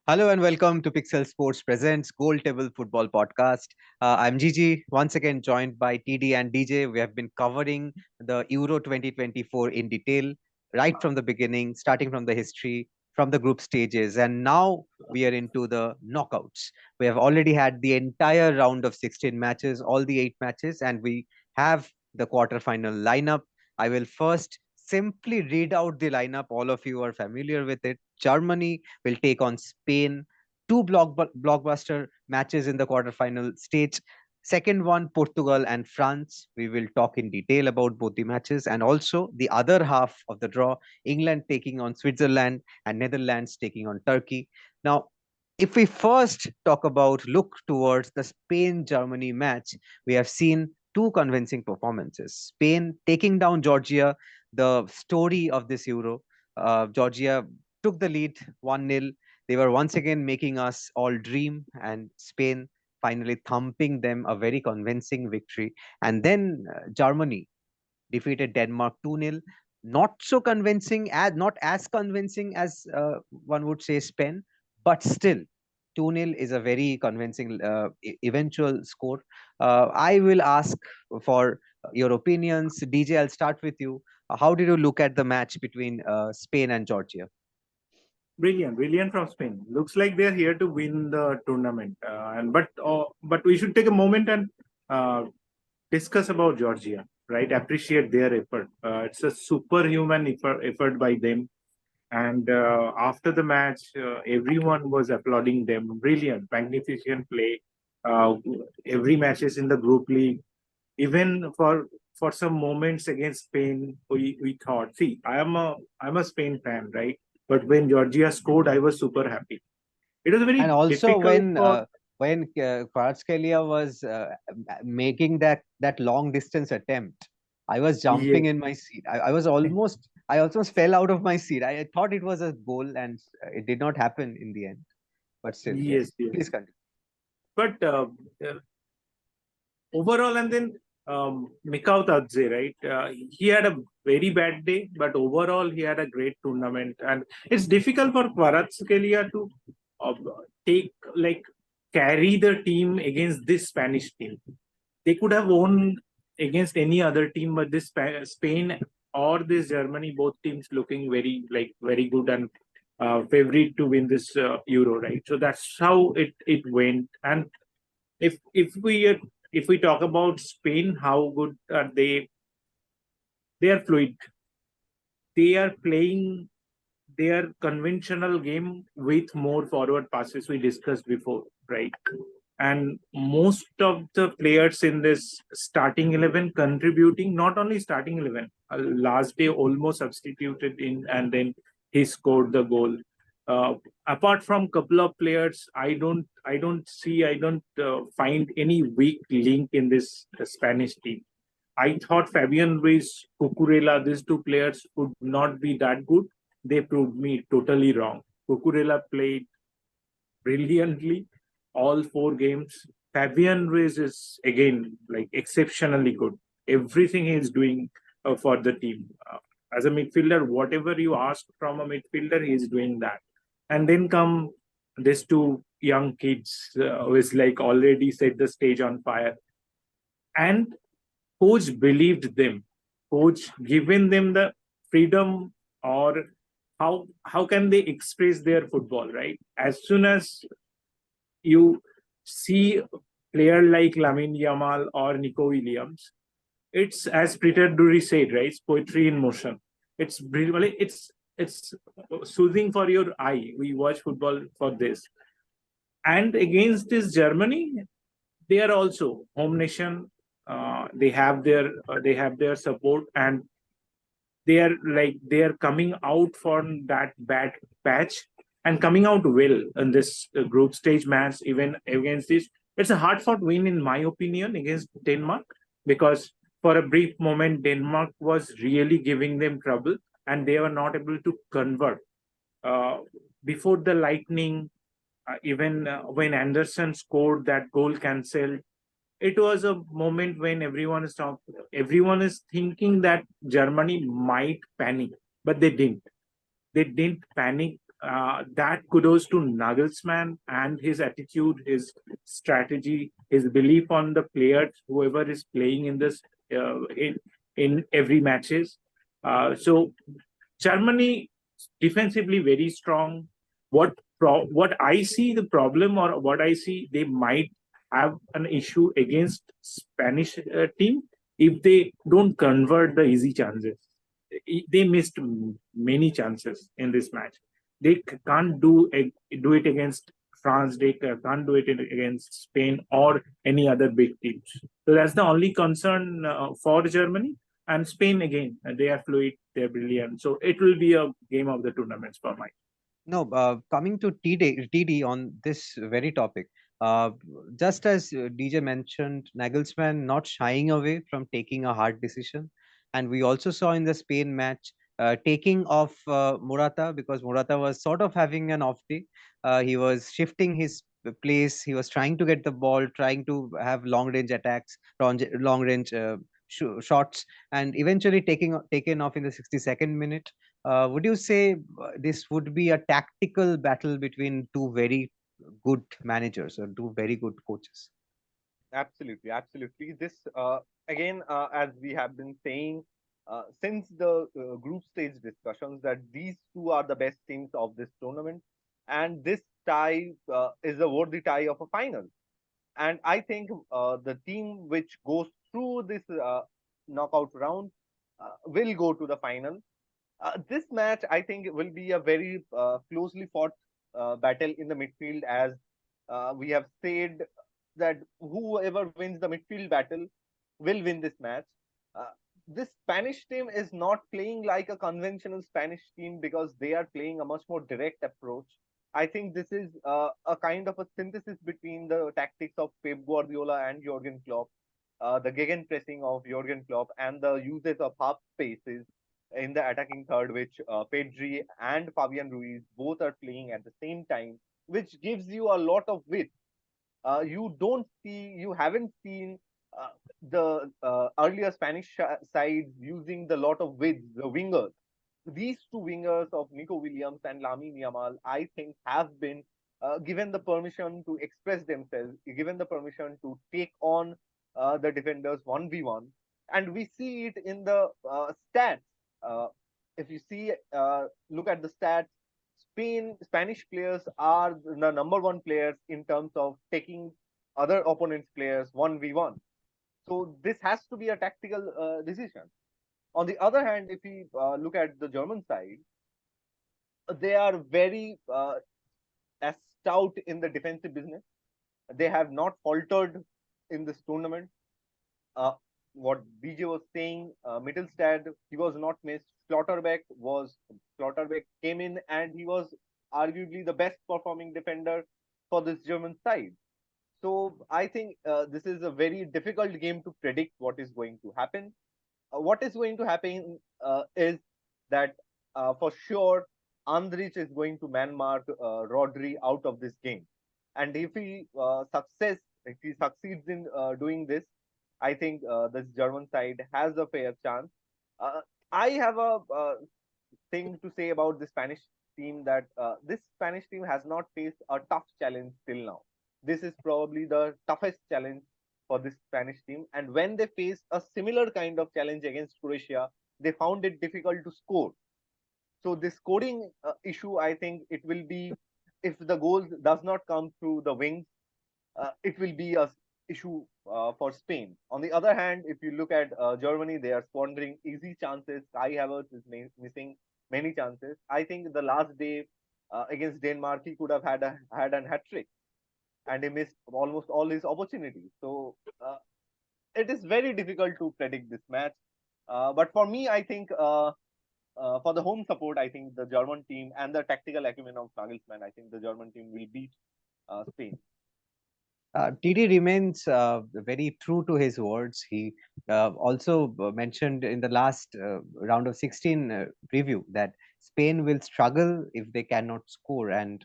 Hello and welcome to Pixel Sports Presents Goal Table Football Podcast. I'm Gigi, once again joined by TD and DJ. We have been covering the Euro 2024 in detail, right from the beginning, starting from the history, from the group stages, and now we are into the knockouts. We have already had the entire round of 16 matches, all the 8 matches, and we have the quarterfinal lineup. I will first simply read out the lineup. All of you are familiar with it. Germany will take on Spain. Two blockbuster matches in the quarterfinal stage. Second one, Portugal and France. We will talk in detail about both the matches and also the other half of the draw, England taking on Switzerland and Netherlands taking on Turkey. Now, if we first look towards the Spain Germany match, we have seen two convincing performances. Spain taking down Georgia, the story of this Euro. Georgia took the lead 1-0. They were once again making us all dream, and Spain finally thumping them a very convincing victory. And then Germany defeated Denmark 2-0. Not as convincing as one would say Spain, but still 2-0 is a very convincing eventual score. I will ask for your opinions. DJ, I'll start with you. How did you look at the match between Spain and Georgia? Brilliant, brilliant from Spain. Looks like they're here to win the tournament. But we should take a moment and uh, discuss about Georgia, right? Appreciate their effort. It's a superhuman effort by them. And after the match, everyone was applauding them. Brilliant, magnificent play. Uh, every matches in the group league, even for some moments against Spain, we thought, see, I'm a Spain fan, right? But when Georgia scored, I was super happy. It was And very also difficult for when Kvaratskhelia was making that long distance attempt, I was jumping yes, in my seat. I almost fell out of my seat. I thought it was a goal, and it did not happen in the end. But still, yes, yes. yes. Please continue. But overall, and then Mikhail Tadze, right? He had a very bad day, but overall he had a great tournament, and it's difficult for Kvaratskhelia to uh, take like carry the team against this Spanish team. They could have won against any other team, but this Spain or this Germany, both teams looking very good and favorite to win this Euro, right? So that's how it went. And if we talk about Spain, how good are they? They are fluid. They are playing their conventional game with more forward passes we discussed before, right? And most of the players in this starting 11 contributing, not only starting 11, last day almost substituted in and then he scored the goal. uh, Apart from couple of players, I don't find any weak link in this Spanish team. I thought Fabian Ruiz, Cucurella, these two players would not be that good. They proved me totally wrong. Cucurella played brilliantly all four games. Fabian Ruiz is again like exceptionally good. Everything he is doing for the team. As a midfielder, whatever you ask from a midfielder, he is doing that. And then come these two young kids who is like already set the stage on fire. And coach believed them. Coach given them the freedom, or how can they express their football, right? As soon as you see a player like Lamine Yamal or Nico Williams, it's as Peter Drury said, right? It's poetry in motion. It's brilliant. It's soothing for your eye. We watch football for this. And against this Germany, they are also home nation. They have their support, and they are coming out from that bad patch and coming out well in this group stage match. Even against this, it's a hard fought win in my opinion against Denmark, because for a brief moment Denmark was really giving them trouble and they were not able to convert. uh, Before the lightning, even when Anderson scored that goal cancelled, it was a moment when everyone is thinking that Germany might panic, but they didn't. They didn't panic. that kudos to Nagelsmann and his attitude, his strategy, his belief on the players, whoever is playing in this in every matches. So Germany defensively very strong. What I see the problem, or what I see they might have an issue against Spanish team if they don't convert the easy chances. They missed many chances in this match. They can't do it against France. They can't do it against Spain or any other big teams. So that's the only concern for Germany. And Spain again, they are fluid, they're brilliant. So it will be a game of the tournaments for Mike. No, coming to TD on this very topic, uh, just as DJ mentioned, Nagelsmann not shying away from taking a hard decision. And we also saw in the Spain match taking off Morata, because Morata was sort of having an off day. He was shifting his place. He was trying to get the ball, trying to have long range attacks, long range shots, and eventually taken off in the 62nd minute. Would you say this would be a tactical battle between two very good managers or two very good coaches? Absolutely, absolutely. This again, as we have been saying since the group stage discussions, that these two are the best teams of this tournament, and this tie is a worthy tie of a final. And I think the team which goes through this knockout round will go to the final. This match, I think, will be a very closely fought battle in the midfield, as we have said that whoever wins the midfield battle will win this match. Uh, this Spanish team is not playing like a conventional Spanish team because they are playing a much more direct approach. I think this is a kind of a synthesis between the tactics of Pep Guardiola and Jurgen Klopp, the gegenpressing of Jurgen Klopp, and the uses of half spaces in the attacking third, which Pedri and Fabian Ruiz both are playing at the same time, which gives you a lot of width. You haven't seen the earlier Spanish sides using the lot of width, the wingers. These two wingers of Nico Williams and Lamine Yamal, I think, have been given the permission to express themselves, given the permission to take on the defenders 1v1. And we see it in the stats. Uh, if you see, look at the stats, Spanish players are the number one players in terms of taking other opponents' players 1v1. So this has to be a tactical decision. On the other hand, if we look at the German side, they are very as stout in the defensive business. They have not faltered in this tournament. Uh, what DJ was saying, Mittelstadt, he was not missed. Schlotterbeck came in and he was arguably the best performing defender for this German side. So I think this is a very difficult game to predict what is going to happen. What is going to happen is that for sure Andrich is going to man mark Rodri out of this game, and if he succeeds in doing this, I think this German side has a fair chance. Uh, I have a thing to say about the Spanish team, that this Spanish team has not faced a tough challenge till now. This is probably the toughest challenge for this Spanish team. And when they faced a similar kind of challenge against Croatia, they found it difficult to score. So this scoring issue, I think it will be, if the goal does not come through the wings, it will be a issue for Spain. On the other hand, if you look at Germany, they are squandering easy chances. Kai Havertz is missing many chances. I think the last day against Denmark, he could have had an hat trick, and he missed almost all his opportunities. So it is very difficult to predict this match. But for me, I think for the home support, I think the German team and the tactical acumen of Nagelsmann, I think the German team will beat Spain. TD remains very true to his words. He also mentioned in the last round of 16 preview that Spain will struggle if they cannot score. And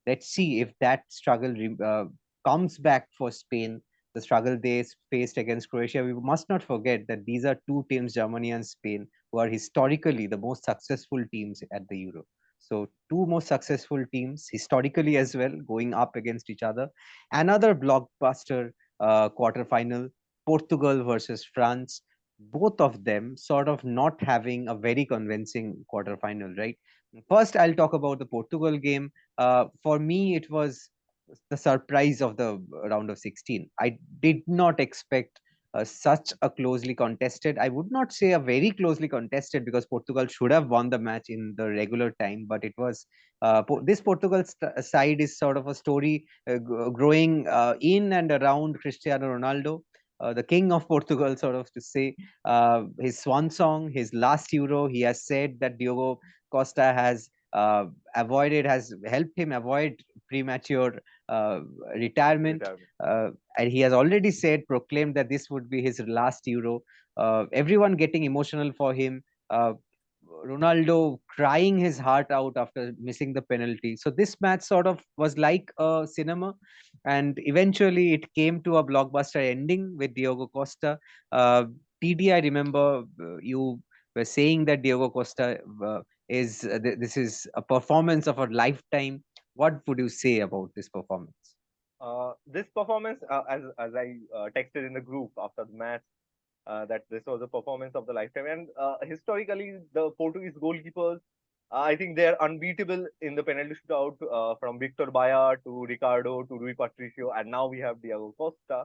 let's see if that struggle comes back for Spain, the struggle they faced against Croatia. We must not forget that these are two teams, Germany and Spain, who are historically the most successful teams at the Euro. So two most successful teams historically as well, going up against each other. Another blockbuster quarterfinal, Portugal versus France. Both of them sort of not having a very convincing quarterfinal, right? First, I'll talk about the Portugal game. For me, it was the surprise of the round of 16. I did not expect such a closely contested, I would not say a very closely contested, because Portugal should have won the match in the regular time, but it was this Portugal side is sort of a story growing in and around Cristiano Ronaldo. The king of Portugal, sort of to say, his swan song, his last Euro, he has said that Diogo Costa has helped him avoid premature uh, retirement. And he has already said, proclaimed that this would be his last Euro. Everyone getting emotional for him. Ronaldo crying his heart out after missing the penalty. So this match sort of was like a cinema, and eventually it came to a blockbuster ending with Diogo Costa. TD, I remember you were saying that Diogo Costa this is a performance of a lifetime. What would you say about this performance? This performance, as I texted in the group after the match, that this was a performance of the lifetime. And historically, the Portuguese goalkeepers, I think they're unbeatable in the penalty shootout, from Victor Baia to Ricardo to Rui Patricio, and now we have Diego Costa.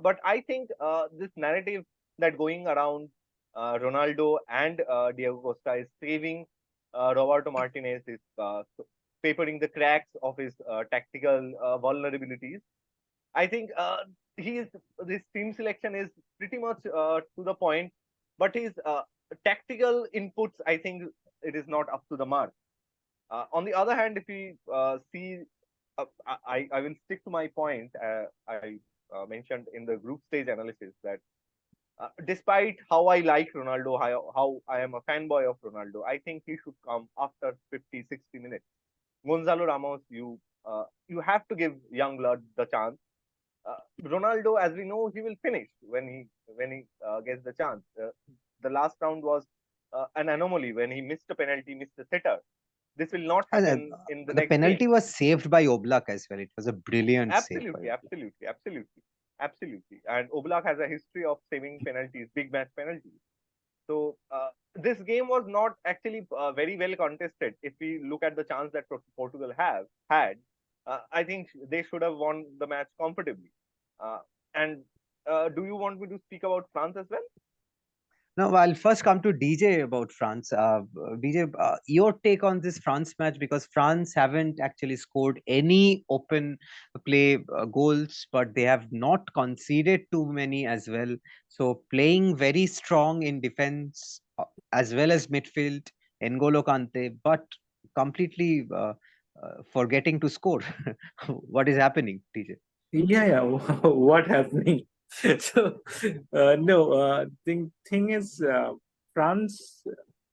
But I think this narrative that going around Ronaldo and Diego Costa is saving Roberto Martinez, is papering the cracks of his tactical vulnerabilities. I think this team selection is pretty much to the point, but his tactical inputs, I think, it is not up to the mark. On the other hand, if we see, I will stick to my point. I mentioned in the group stage analysis that despite how I like Ronaldo, how I am a fanboy of Ronaldo, I think he should come after 50, 60 minutes. Gonzalo Ramos, you have to give young blood the chance. Ronaldo, as we know, he will finish when he gets the chance. The last round was an anomaly when he missed a penalty, missed a sitter. This will not And happen in the the next game. penalty was saved by Oblak as well. It was a brilliant save by Absolutely, Oblak. absolutely, absolutely, absolutely. And Oblak has a history of saving penalties, big match penalties. So this game was not actually very well contested. If we look at the chance that Portugal have had, I think they should have won the match comfortably. And do you want me to speak about France as well? Now, I'll first come to DJ about France. DJ, your take on this France match, because France haven't actually scored any open play goals, but they have not conceded too many as well. So playing very strong in defense as well as midfield, N'Golo Kante, but completely forgetting to score. What is happening, DJ? Yeah. What happening? So no, thing is, France,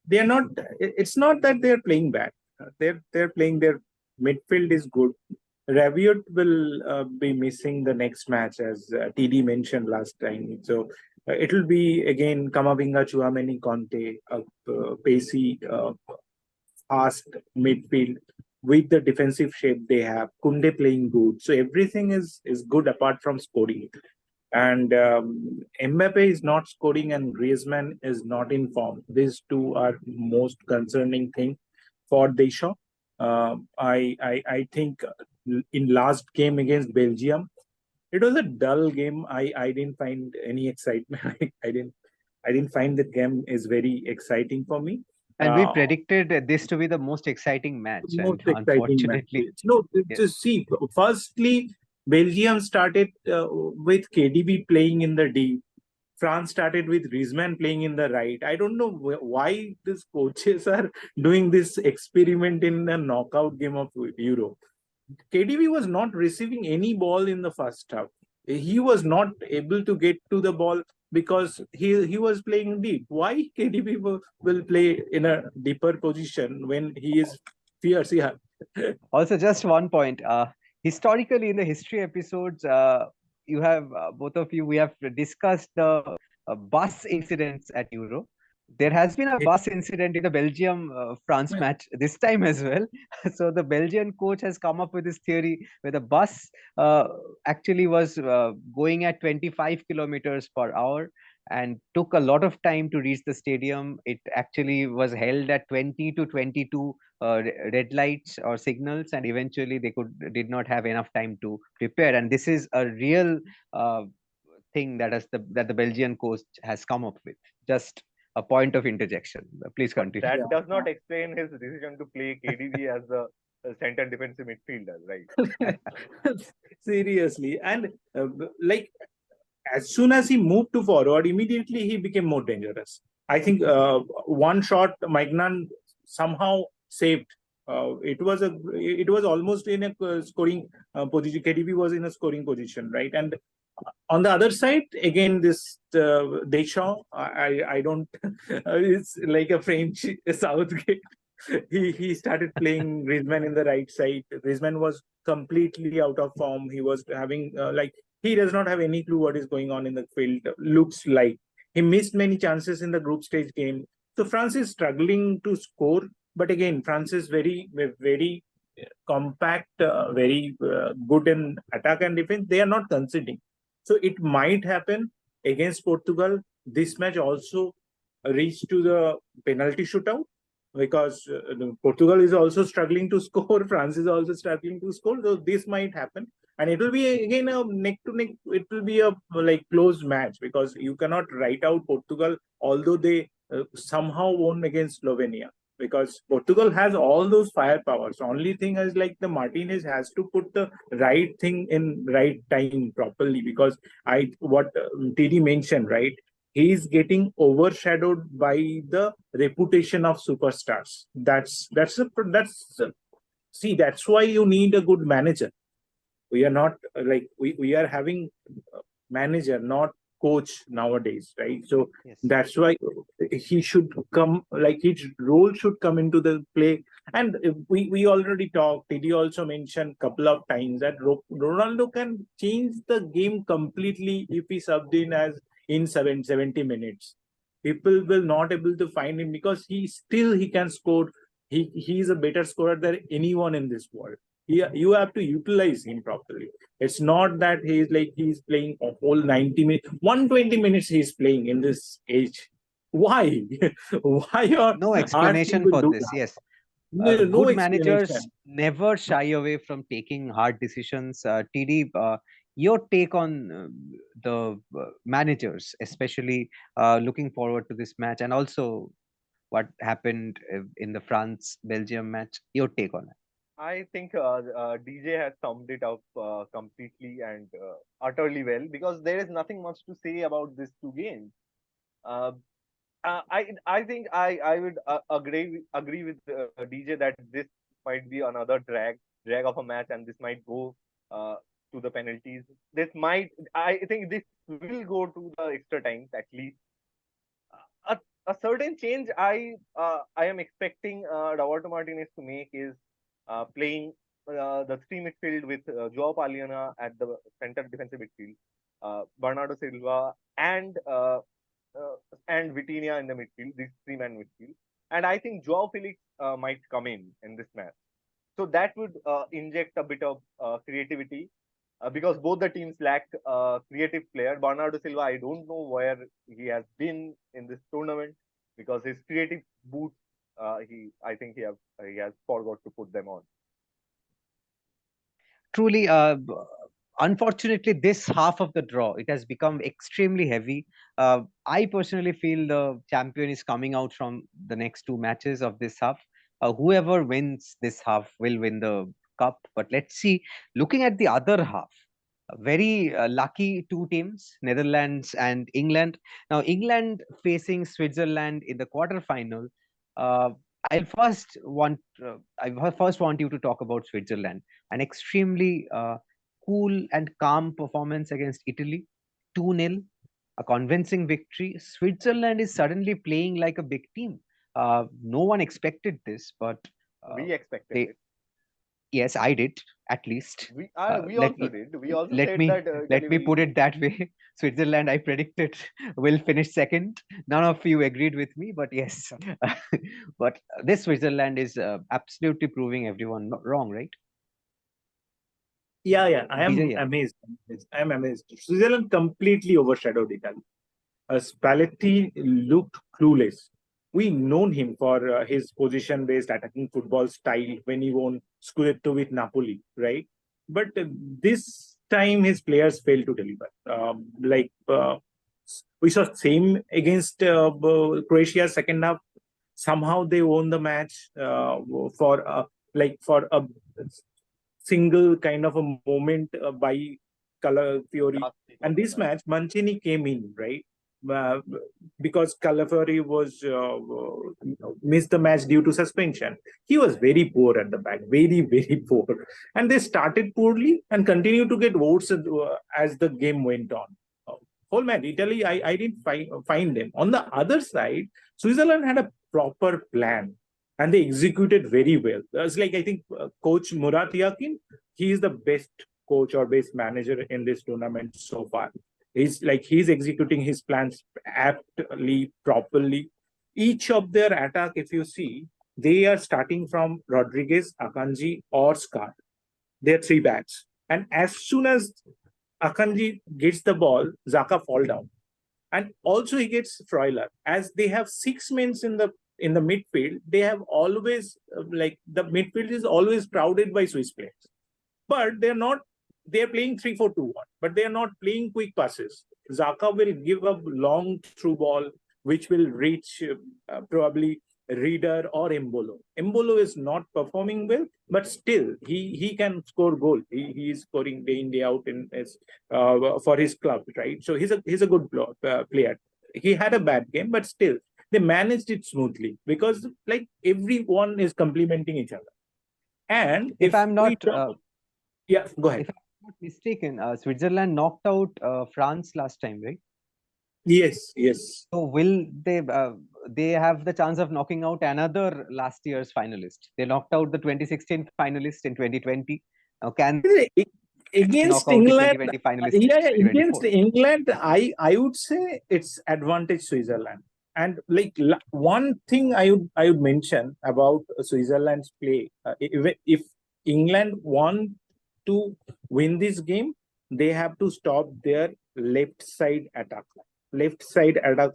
they are not. It's not that they are playing bad. They're playing, their midfield is good. Rabiot will be missing the next match, as TD mentioned last time. So it will be again Kamavinga, Chouameni, Conte, pacey, fast midfield with the defensive shape they have. Kunde playing good, so everything is good apart from scoring. And Mbappe is not scoring, and Griezmann is not in form. These two are most concerning thing for Deschamps. I think in last game against Belgium, it was a dull game. I didn't find any excitement. I didn't find the game is very exciting for me. And we predicted this to be the most exciting match, and Most exciting unfortunately, matches. No, yeah. just see. Firstly, Belgium started with KDB playing in the D. France started with Griezmann playing in the right. I don't know why these coaches are doing this experiment in a knockout game of Euro. KDB was not receiving any ball in the first half. He was not able to get to the ball because he was playing deep. Why KDB will play in a deeper position when he is fierce? Yeah. Also, just one point. Historically, in the history episodes, you have both of you. We have discussed the bus incidents at Euro. There has been a bus incident in the Belgium France match this time as well. So the Belgian coach has come up with this theory where the bus actually was going at 25 kilometers per hour and took a lot of time to reach the stadium. It actually was held at 20 to 22 red lights or signals, and eventually they did not have enough time to prepare. And this is a real thing that the Belgian coach has come up with. Just a point of interjection. Please But continue. that does not explain his decision to play KDB as the center defensive midfielder, right? Seriously, and like as soon as he moved to forward, immediately he became more dangerous. I think one shot Magnan somehow saved. It was almost in a scoring position. KDB was in a scoring position, right? And on the other side, again, this Deschamps, I don't. It's like a French Southgate. He started playing Griezmann in the right side. Griezmann was completely out of form. He was having he does not have any clue what is going on in the field. Looks like he missed many chances in the group stage game. So France is struggling to score, but again, France is very compact, very good in attack and defense. They are not conceding. So it might happen against Portugal. This match also reached to the penalty shootout because Portugal is also struggling to score. France is also struggling to score. So this might happen, and it will be again a neck to neck. It will be a close match because you cannot write out Portugal, although they somehow won against Slovenia. Because Portugal has all those firepowers. Only thing is the Martinez has to put the right thing in right time properly. Because what TD mentioned, right? He is getting overshadowed by the reputation of superstars. See, that's why you need a good manager. We are not we are having manager, not coach nowadays, right? So Yes. that's why he should come, his role should come into the play. And we already talked, Teddy also mentioned a couple of times that Ronaldo can change the game completely if he subbed in as in 70 minutes. People will not able to find him because he can score. He is a better scorer than anyone in this world. You have to utilize him properly. It's not that he's playing a whole 90 minutes, 120 minutes he's playing in this age. Why? Why are No aren't explanation people for do this. that? Yes. No Good managers explanation. never shy away from taking hard decisions. TD, your take on the managers, especially looking forward to this match, and also what happened in the France Belgium match. Your take on it. I think DJ has summed it up completely and utterly well because there is nothing much to say about these two games. Uh, I think I would agree with DJ that this might be another drag of a match, and this might go uh, to the penalties. This might I think this will go to the extra times at least. A certain change I am expecting Roberto Martinez to make is playing the three midfield with Joao Paliana at the center defensive midfield, Bernardo Silva uh, and Vitinha in the midfield, this three-man midfield. And I think Joao Felix might come in this match. So that would inject a bit of creativity because both the teams lack creative player. Bernardo Silva, I don't know where he has been in this tournament because his creative boots, I think he has forgot to put them on. Truly, unfortunately, this half of the draw, it has become extremely heavy. I personally feel the champion is coming out from the next two matches of this half. Whoever wins this half will win the cup. But let's see. Looking at the other half, very lucky two teams, Netherlands and England. Now, England facing Switzerland in the quarterfinal. Uh, I'll first want I first want you to talk about Switzerland. An extremely cool and calm performance against Italy, 2-0, a convincing victory. Switzerland is suddenly playing like a big team. No one expected this, but We expected they it. Yes, I did at least. We Let also did. We also let said me that let Italy me will put lose. it that way. Switzerland, I predicted, will finish second. None of you agreed with me, but yes. But this Switzerland is absolutely proving everyone wrong, right? Yeah, I DJ, am yeah. amazed. I am amazed. Switzerland completely overshadowed Italy. Spalletti looked clueless. We known him for his position-based attacking football style when he won Scudetto with Napoli, right? But this time his players failed to deliver. We saw same against Croatia second half. Somehow they won the match for for a single kind of a moment by Calafiori. Last week And of the this match. match, Mancini came in, right? Uh, because Calafiori was missed the match due to suspension. He was very poor at the back, very, very poor. And they started poorly and continued to get votes as the game went on. Whole match, Italy, I didn't find them. On the other side, Switzerland had a proper plan and they executed very well. It's like I think Coach Murat Yakin, he is the best coach or best manager in this tournament so far. He's executing his plans aptly, properly. Each of their attack, if you see, they are starting from Rodriguez, Akanji, or Scar. They're three backs, and as soon as Akanji gets the ball, Zaka fall down and also he gets Freuler. As they have six men in the midfield, they have always the midfield is always crowded by Swiss players. But they're not. They're playing 3-4-2-1, but they are not playing quick passes. Zaka will give a long through ball, which will reach probably Reader or Embolo. Embolo is not performing well, but still he can score goal. He is scoring day in day out in his for his club, right? So he's a good player. He had a bad game, but still they managed it smoothly because like everyone is complementing each other. And If if I'm we not talk, yeah, go ahead. if I'm not mistaken, Switzerland knocked out France last time, right? Yes, yes. So will they have the chance of knocking out another last year's finalist? They knocked out the 2016 finalist in 2020. Now can they knock out the Against 2020 England, finalist in yeah, 2024? against England, I would say it's advantage Switzerland. And one thing I would mention about Switzerland's play, if England want to win this game, they have to stop their left side attack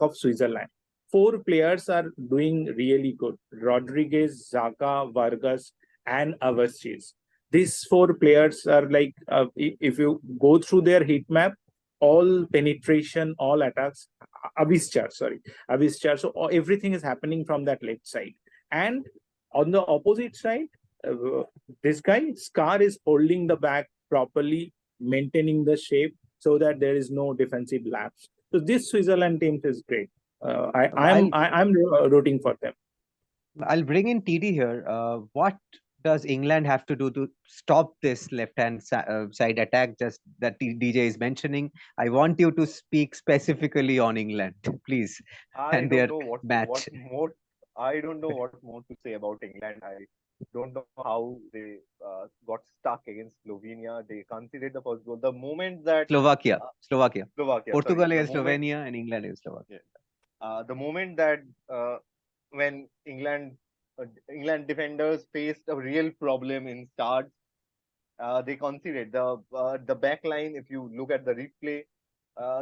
of Switzerland. Four players are doing really good: Rodriguez, Zaka, Vargas, and Avastis. These four players are if you go through their heat map, all penetration, all attacks, Avischar. So everything is happening from that left side. And on the opposite side, uh, this guy, Scar, is holding the back properly, maintaining the shape so that there is no defensive lapse. So this Switzerland team is great. I'll I'm rooting for them. I'll bring in TD here. What does England have to do to stop this left-hand side attack? Just that DJ is mentioning. I want you to speak specifically on England, please, I and don't their know what match. more. I don't know what more to say about England. I don't know how they got stuck against Slovenia. They conceded the first goal. The moment that uh, Slovakia. Slovakia, sorry, Portugal the is moment, Slovenia and England is Slovakia. yeah, the moment that when England defenders faced a real problem in starts, they conceded the back line. If you look at the replay,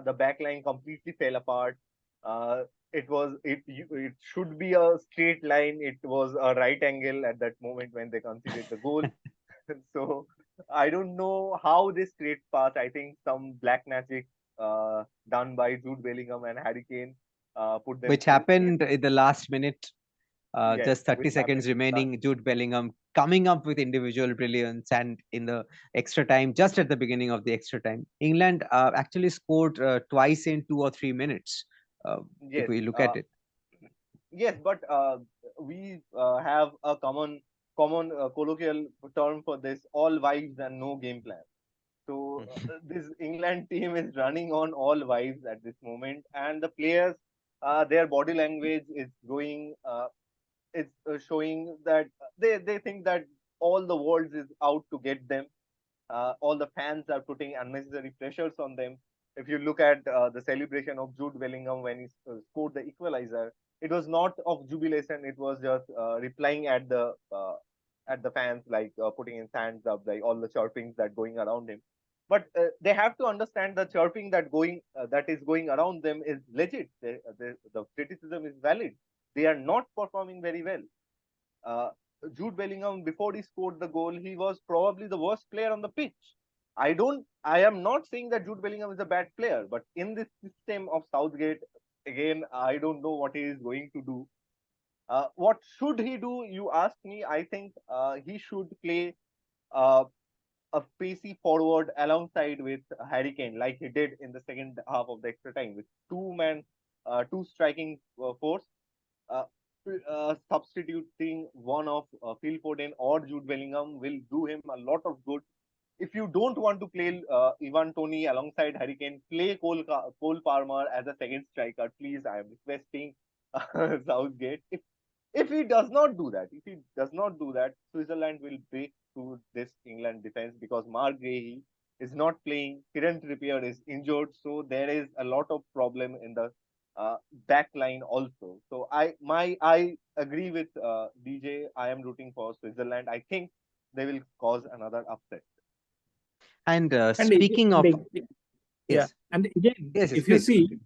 the back line completely fell apart. Uh, it should be a straight line. It was a right angle at that moment when they conceded the goal. So I don't know how this straight pass. I think some black magic done by Jude Bellingham and Harry Kane put them Which through. happened in the last minute, Yes, just 30 which seconds happened. remaining. Jude Bellingham coming up with individual brilliance, and in the extra time, just at the beginning of the extra time, England actually scored twice in 2 or 3 minutes. If Yes, we look at it, yes, but we have a common colloquial term for this: all vibes and no game plan. So this England team is running on all vibes at this moment, and the players, their body language is going. It's showing that they think that all the world is out to get them. All the fans are putting unnecessary pressures on them. If you look at the celebration of Jude Bellingham when he scored the equalizer, it was not of jubilation. It was just replying at the fans, like putting in hands up, like all the chirpings that going around him. But they have to understand the chirping that is going around them is legit. The criticism is valid. They are not performing very well. Uh, Jude Bellingham, before he scored the goal, he was probably the worst player on the pitch. I am not saying that Jude Bellingham is a bad player, but in this system of Southgate, again, I don't know what he is going to do. What should he do? You ask me. I think he should play uh, a pacey forward alongside with Harry Kane, like he did in the second half of the extra time, with two striking force, uh, substituting one of Phil Foden or Jude Bellingham will do him a lot of good. If you don't want to play Ivan Tony alongside Harry Kane, play Cole Palmer as a second striker. Please, I am requesting Southgate. If he does not do that, Switzerland will break through this England defense because Mark Gahey is not playing. Kieran Trippier is injured, so there is a lot of problem in the uh, back line also. So I agree with DJ. I am rooting for Switzerland. I think they will cause another upset. And And speaking of, yeah, yes, and again, yes, yes, if you please see, continue.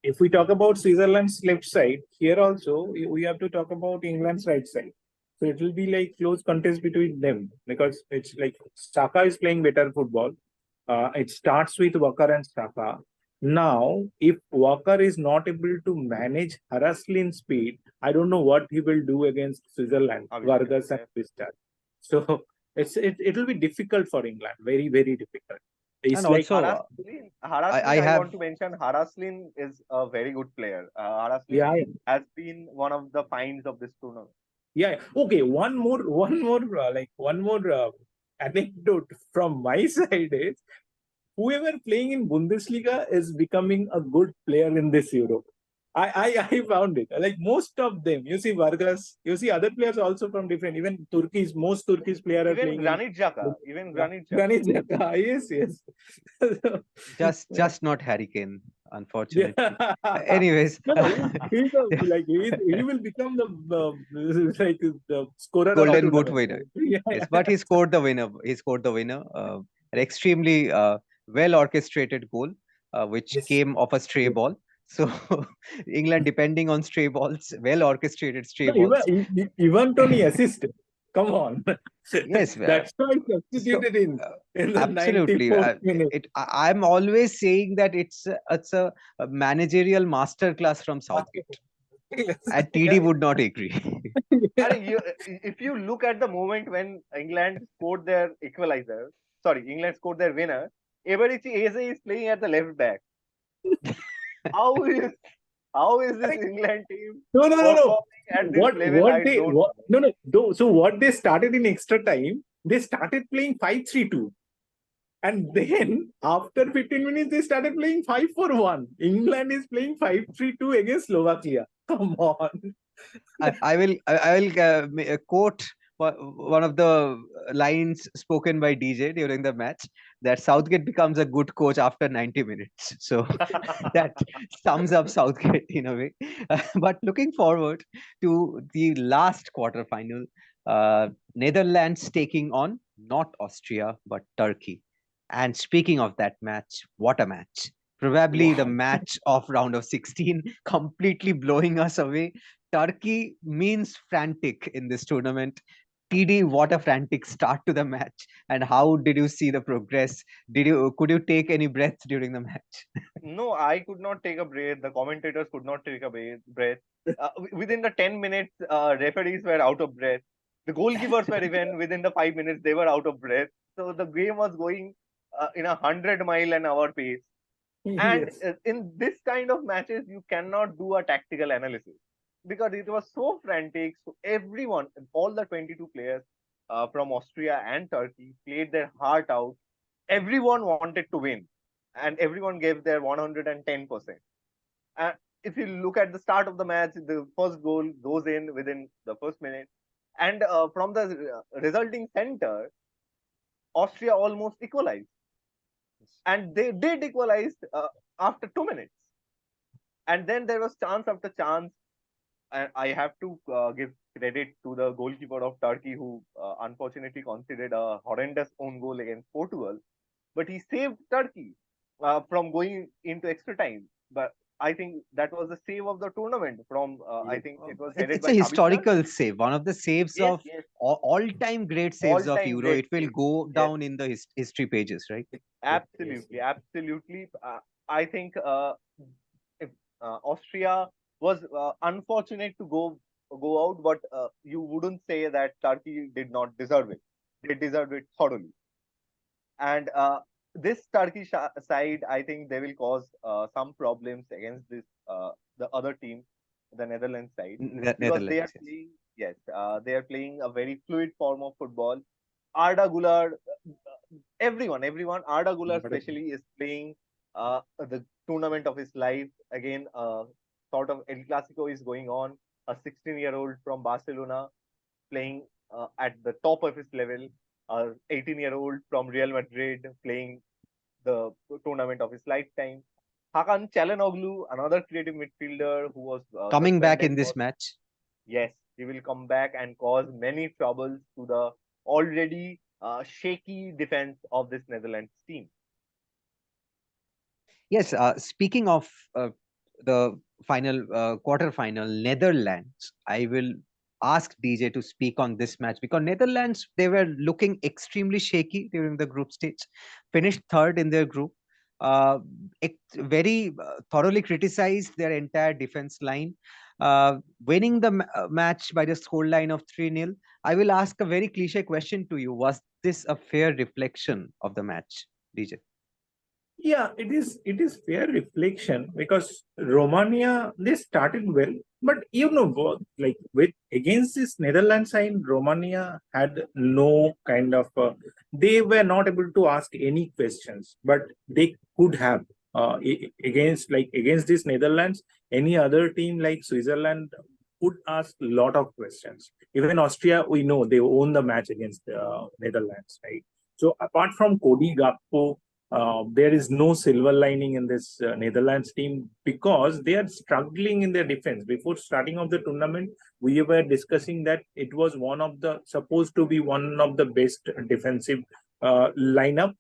if we talk about Switzerland's left side, here also we have to talk about England's right side. So it will be like close contest between them because it's like Saka is playing better football. It starts with Walker and Saka. Now, if Walker is not able to manage Haraslin's speed, I don't know what he will do against Switzerland, Obviously, Vargas and yeah. Vista. So it will be difficult for England, very very difficult. And It's like also, Haraslin, I I want have to mention Haraslin is a very good player. Haraslin yeah, has been one of the finds of this tournament. yeah. Okay. One more anecdote from my side is whoever playing in Bundesliga is becoming a good player in this Euro. I found it. Like most of them, you see Vargas, you see other players also from different. Even Turkey's most Turkish player are Even playing in. Granit Xhaka, even Yeah, Granit Xhaka. Granit Xhaka. Yes, yes. just not Harry Kane, Yeah. unfortunately. Anyways, No, no, he's a, like he will become the like the scorer of the Golden Boot tournament. winner. Yeah, Yes, yeah. but he scored the winner. He scored the winner. An extremely well orchestrated goal, which Yes. came off a stray ball. So England depending on stray balls, well orchestrated stray No, balls. even Tony assisted. Come on. Yes, That's why he so substituted uh, in the absolutely. 94th minute. I'm always saying that it's a managerial masterclass from Southgate, Yes. and TD would not agree. Yeah. If you look at the moment when England scored their equalizer, sorry, England scored their winner, Eberici Eze is playing at the left back. How is how is this England team No, no, no, no. performing at this level? What I they don't what know. no no so what they started in extra time, they started playing 5-3-2. And then after 15 minutes, they started playing 5-4-1. England is playing 5-3-2 against Slovakia. Come on. I will quote one of the lines spoken by DJ during the match, that Southgate becomes a good coach after 90 minutes. So that sums up Southgate in a way. But looking forward to the last quarterfinal, Netherlands taking on not Austria but Turkey. And speaking of that match, what a match! Probably the Wow. match of round of 16, completely blowing us away. Turkey means frantic in this tournament. TD, what a frantic start to the match! And how did you see the progress? Could you take any breaths during the match? No, I could not take a breath. The commentators could not take a breath. Within the 10 minutes, referees were out of breath. The goalkeepers were even within the 5 minutes, they were out of breath. So the game was going in 100-mile-an-hour pace. And Yes. in this kind of matches, you cannot do a tactical analysis because it was so frantic. So everyone, all the 22 players from Austria and Turkey played their heart out. Everyone wanted to win and everyone gave their 110%. And if you look at the start of the match, the first goal goes in within the first minute. And from the resulting center, Austria almost equalized, and they did equalize after 2 minutes. And then there was chance after chance. And I have to give credit to the goalkeeper of Turkey, who unfortunately conceded a horrendous own goal against Portugal. But he saved Turkey from going into extra time. But I think that was the save of the tournament. From I think it was headed It's by a Sabitzer. historical save, one of the saves Yes, of yes, all-time great saves of all-time Euro. great It will save. go Yes, down in the history pages, right? absolutely, absolutely. I think if Austria was unfortunate to go out, but you wouldn't say that Turkey did not deserve it. They deserved it thoroughly. And this Turkey side, I think they will cause some problems against this the other team, the Netherlands side, because they are Netherlands, yes. playing. Yes, they are playing a very fluid form of football. Arda Güler, everyone, Arda Güler especially is playing the tournament of his life again. Sort of El Clasico is going on. A 16-year-old from Barcelona playing at the top of his level. A 18-year-old from Real Madrid playing the tournament of his lifetime. Hakan Çalhanoğlu, another creative midfielder who was Coming back suspended in for. this match. Yes, he will come back and cause many troubles to the already shaky defense of this Netherlands team. Yes, speaking of the final quarter-final, Netherlands, I will ask DJ to speak on this match because Netherlands, they were looking extremely shaky during the group stage, finished third in their group. Very thoroughly criticized their entire defense line, winning the match by the scoreline of 3-0. I will ask a very cliche question to you. Was this a fair reflection of the match, DJ? Yeah, it is. It is fair reflection because Romania they started well, but you know what? Like with against this Netherlands side, Romania had no kind of. They were not able to ask any questions, but they could have against this Netherlands. Any other team like Switzerland would ask a lot of questions. Even Austria, we know they won the match against Netherlands, right? So apart from Cody Gakpo, there is no silver lining in this Netherlands team because they are struggling in their defense. Before starting of the tournament, we were discussing that it was supposed to be one of the best defensive lineup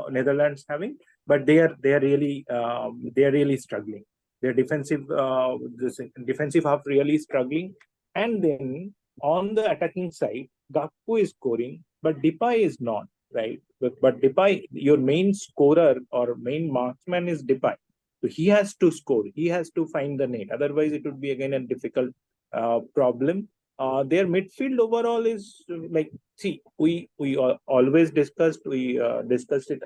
Netherlands having, but they are really struggling. Their defensive half really struggling, and then on the attacking side, Gakpo is scoring, but Depay is not, right? But Depay, your main scorer or main marksman is Depay. So he has to score. He has to find the net. Otherwise, it would be again a difficult problem. Their midfield overall is like, see, we always discussed it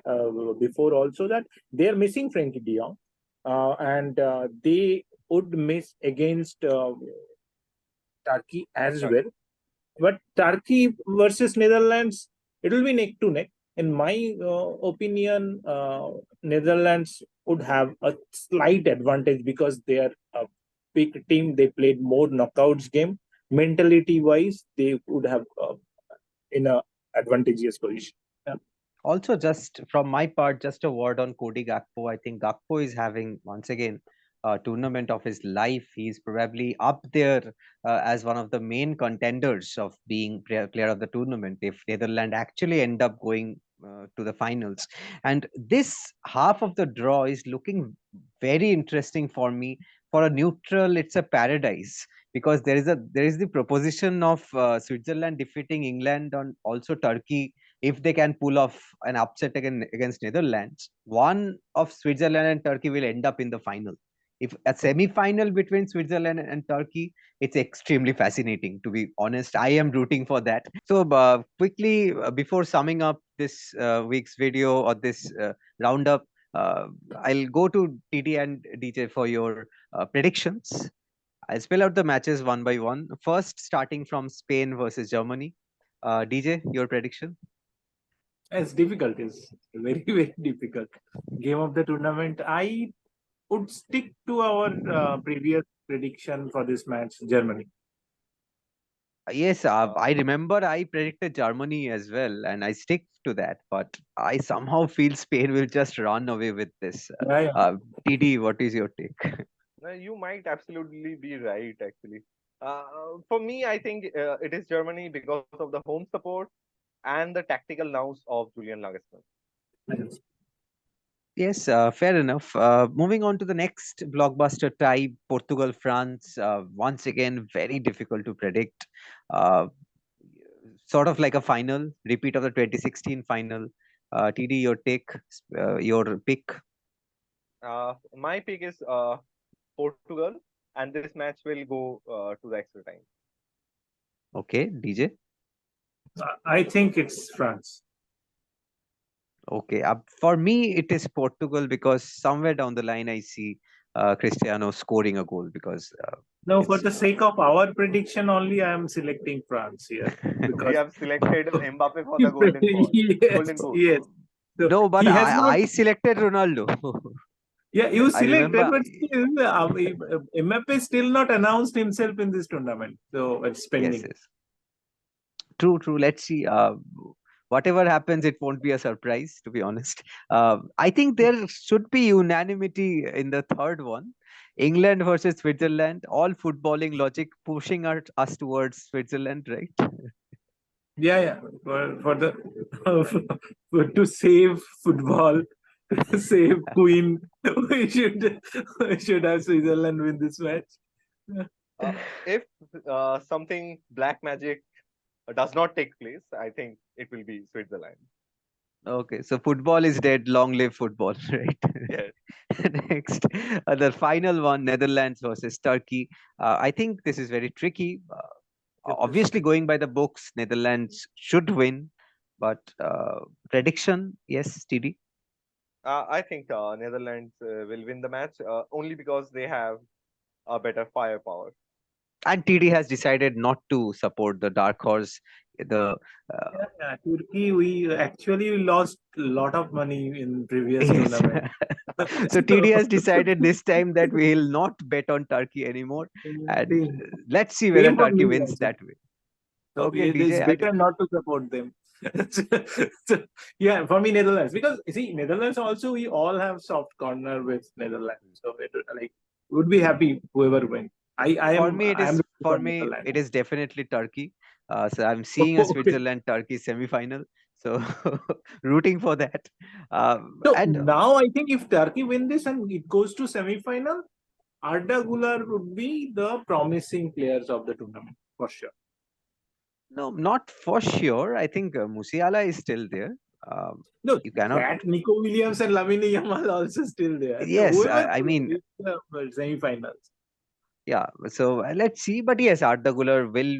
before also that they are missing Frankie De Jong, and they would miss against Turkey as well. But Turkey versus Netherlands, it will be neck to neck. In my opinion, Netherlands would have a slight advantage because they are a big team. They played more knockouts game. Mentality wise, they would have in a advantageous position. Yeah. Also, just from my part, just a word on Cody Gakpo. I think Gakpo is having once again a tournament of his life. He's probably up there as one of the main contenders of being player of the tournament if Netherlands actually end up going to the finals. And this half of the draw is looking very interesting for me. For a neutral, it's a paradise because there is the proposition of Switzerland defeating England and also Turkey if they can pull off an upset against Netherlands, one of Switzerland and Turkey will end up in the final. If a semi-final between Switzerland and Turkey, it's extremely fascinating. To be honest, I am rooting for that. So quickly, before summing up this week's video or this roundup, I'll go to TD and DJ for your predictions. I'll spell out the matches one by one. First, starting from Spain versus Germany. DJ, your prediction? It's difficult. It's very, very difficult. Game of the tournament. I would stick to our previous prediction for this match, Germany. Yes, Uh, I remember I predicted Germany as well, and I stick to that. But I somehow feel Spain will just run away with this. Yeah, yeah. TD, what is your take? you might absolutely be right, actually. For me, I think it is Germany because of the home support and the tactical nous of Julian Nagelsmann. Yes, fair enough. Moving on to the next blockbuster tie, Portugal, France. Once again, very difficult to predict. Uh, sort of like a final, repeat of the 2016 final. TD, your take, your pick. My pick is Portugal, and this match will go to the extra time. Okay, DJ. I think it's France. Okay, for me, it is Portugal because somewhere down the line, I see Cristiano scoring a goal because No, for it's the sake of our prediction only, I am selecting France here We because have selected Mbappe for the golden ball, yes, golden goal. yes. So no, but he has not. I selected Ronaldo. Yeah, you I selected, remember. but still, Mbappe still not announced himself in this tournament, so it's Yes, pending. yes. True, true. Let's see. Whatever happens, it won't be a surprise, to be honest. I think there should be unanimity in the third one. England versus Switzerland, all footballing logic pushing us towards Switzerland, right? Yeah, yeah. For the to save football, to save Queen, we should have Switzerland win this match. If something black magic does not take place, I think it will be Switzerland. Okay, so football is dead. Long live football, right? Yes, Next, the final one, Netherlands versus Turkey. I think this is very tricky. It is Obviously, going by the books, Netherlands should win, but prediction, yes, TD. I think Netherlands will win the match only because they have a better firepower. And TD has decided not to support the dark horse. The yeah, yeah. Turkey, we actually lost a lot of money in previous yes. tournament. So TD So, has decided this time that we will not bet on Turkey anymore, and same, let's see whether same for Turkey me wins also. that way. So Okay, it is DJ. better not to support them. So, yeah, for me Netherlands because you see Netherlands also we all have soft corner with Netherlands. So it like would be happy whoever wins. I I For am me, it I am is looking for for me Netherlands. it is definitely Turkey. So I'm seeing a Okay. Switzerland Turkey semi-final. So rooting for that. So And now I think if Turkey win this and it goes to semi-final, Arda Güler would be the promising players of the tournament for sure. no, not for sure. I think Musiala is still there. Um, No, you cannot. that Nico Williams and Lamine Yamal also still there. So Yes, whoever I will mean, reach the semi-finals. yeah, so let's see. But yes, Arda Güler will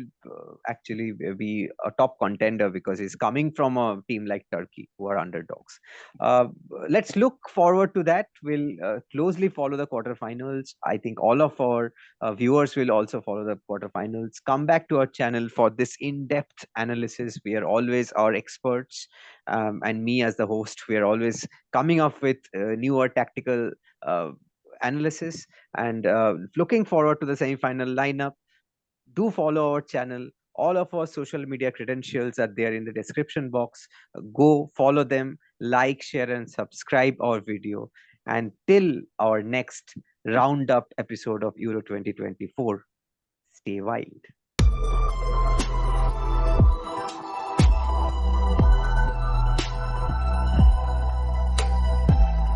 actually be a top contender because he's coming from a team like Turkey, who are underdogs. Uh, let's look forward to that. We'll closely follow the quarterfinals. I think all of our viewers will also follow the quarterfinals. Come back to our channel for this in-depth analysis. We are always our experts, and me as the host, we are always coming up with newer tactical uh, analysis and looking forward to the semi-final lineup. Do follow our channel. All of our social media credentials are there in the description box. Go follow them, like, share, and subscribe our video. And till our next roundup episode of Euro 2024, stay wild.